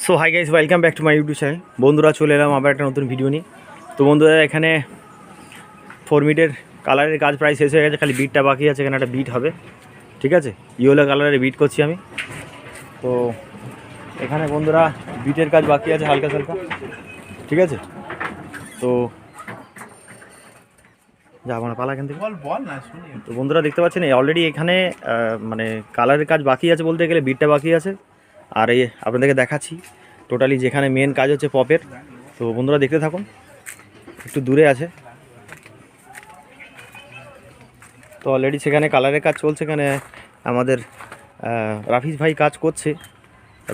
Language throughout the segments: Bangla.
So hi guys, welcome back to my YouTube channel. বন্ধুরা, চলে এলাম আবার একটা নতুন ভিডিও নিয়ে। তো বন্ধুরা, এখানে 4 মিটের কালারের কাজ প্রায় শেষ হয়ে গেছে, খালি বিটটা বাকি আছে। এখানে একটা বিট হবে, ঠিক আছে। ইয়েলো কালারের বিট করছি আমি। তো এখানে বন্ধুরা বিটের কাজ বাকি আছে হালকা হালকা, ঠিক আছে। তো যাব না, পালা এখান থেকে। তো বন্ধুরা দেখতে পাচ্ছেন অলরেডি এখানে মানে কালারের কাজ বাকি আছে, বলতে গেলে বিটটা বাকি আছে। আর এই আপনাদেরকে দেখাচ্ছি টোটালি যেখানে মেন কাজ হচ্ছে পপের। তো বন্ধুরা দেখতে থাকুন, একটু দূরে আছে। তো অলরেডি সেখানে কালারের কাজ চলছে। এখানে আমাদের রাফিজ ভাই কাজ করছে,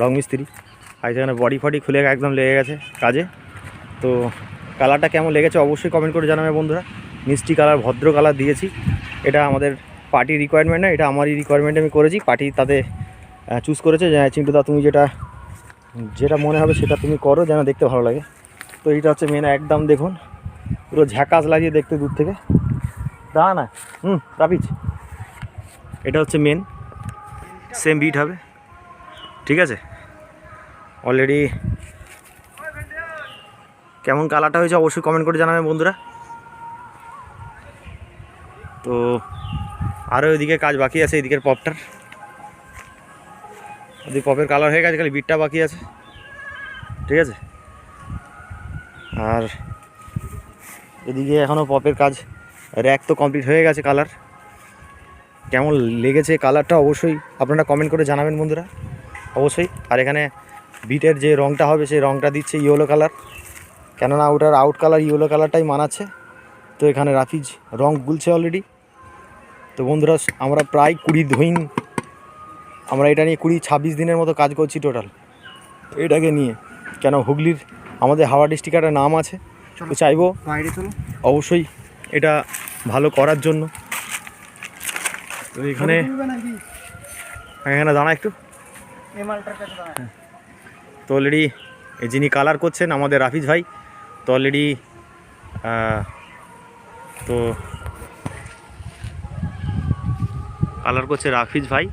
রং মিস্ত্রি। আর সেখানে বডি ফডি খুলে একদম লেগে গেছে কাজে। তো কালারটা কেমন লেগেছে অবশ্যই কমেন্ট করে জানাবে বন্ধুরা। মিষ্টি কালার, ভদ্র কালার দিয়েছি। এটা আমাদের পার্টির রিকোয়ারমেন্ট না, এটা আমারই রিকোয়ারমেন্টে আমি করেছি। পার্টি তাতে চুজ করেছে যে চিন্টুদা তুমি যেটা মনে হবে সেটা তুমি করো, যেন দেখতে ভালো লাগে। তো এইটা হচ্ছে মেন, একদম দেখুন পুরো ঝাঁকাস লাগিয়ে দেখতে দূর থেকে। দাঁড়া না, রাফিজ, এটা হচ্ছে মেন, সেম বিট হবে, ঠিক আছে। অলরেডি কেমন কালারটা হয়েছে অবশ্যই কমেন্ট করে জানাবে বন্ধুরা। তো আরও এদিকে কাজ বাকি আছে, এদিকের পপটার। ওদিকে পপের কালার হয়ে গেছে, খালি বিটটা বাকি আছে, ঠিক আছে। আর এদিকে এখনও পপের কাজ, র্যাক তো কমপ্লিট হয়ে গেছে। কালার কেমন লেগেছে কালারটা অবশ্যই আপনারা কমেন্ট করে জানাবেন বন্ধুরা, অবশ্যই। আর এখানে বিটের যে রঙটা হবে সেই রঙটা দিচ্ছে ইয়েলো কালার, কেননা ওটার আউট কালার ইয়েলো কালারটাই মানাচ্ছে। তো এখানে রাফিজ রং গুলছে অলরেডি। তো বন্ধুরা, আমরা প্রায় 20 দিন, আমরা এটা নিয়ে 26 দিনের মতো কাজ করছি টোটাল এটাকে নিয়ে। কেন হুগলির আমাদের হাওড়া ডিস্ট্রিক্টে একটা নাম আছে, তো চাইবো অবশ্যই এটা ভালো করার জন্য। তো এখানে দাঁড়া একটু। তো অলরেডি যিনি কালার করছেন আমাদের রাফিজ ভাই। তো অলরেডি তো কালার করছে রাফিজ ভাই।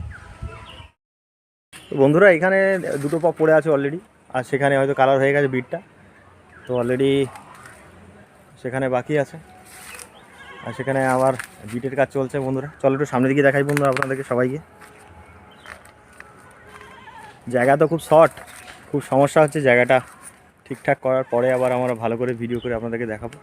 তো বন্ধুরা, এখানে দুটো পপ পড়ে আছে অলরেডি, আর সেখানে হয়তো কালার হয়ে গেছে বিটটা। তো অলরেডি সেখানে বাকি আছে, আর সেখানে আবার বিটের কাজ চলছে বন্ধুরা। চলো একটু সামনের দিকে দেখাই বন্ধুরা আপনাদেরকে সবাইকে। জায়গা তো খুব শর্ট, খুব সমস্যা হচ্ছে জায়গাটা ঠিকঠাক করার পরে আবার আমরা ভালো করে ভিডিও করে আপনাদেরকে দেখাবো।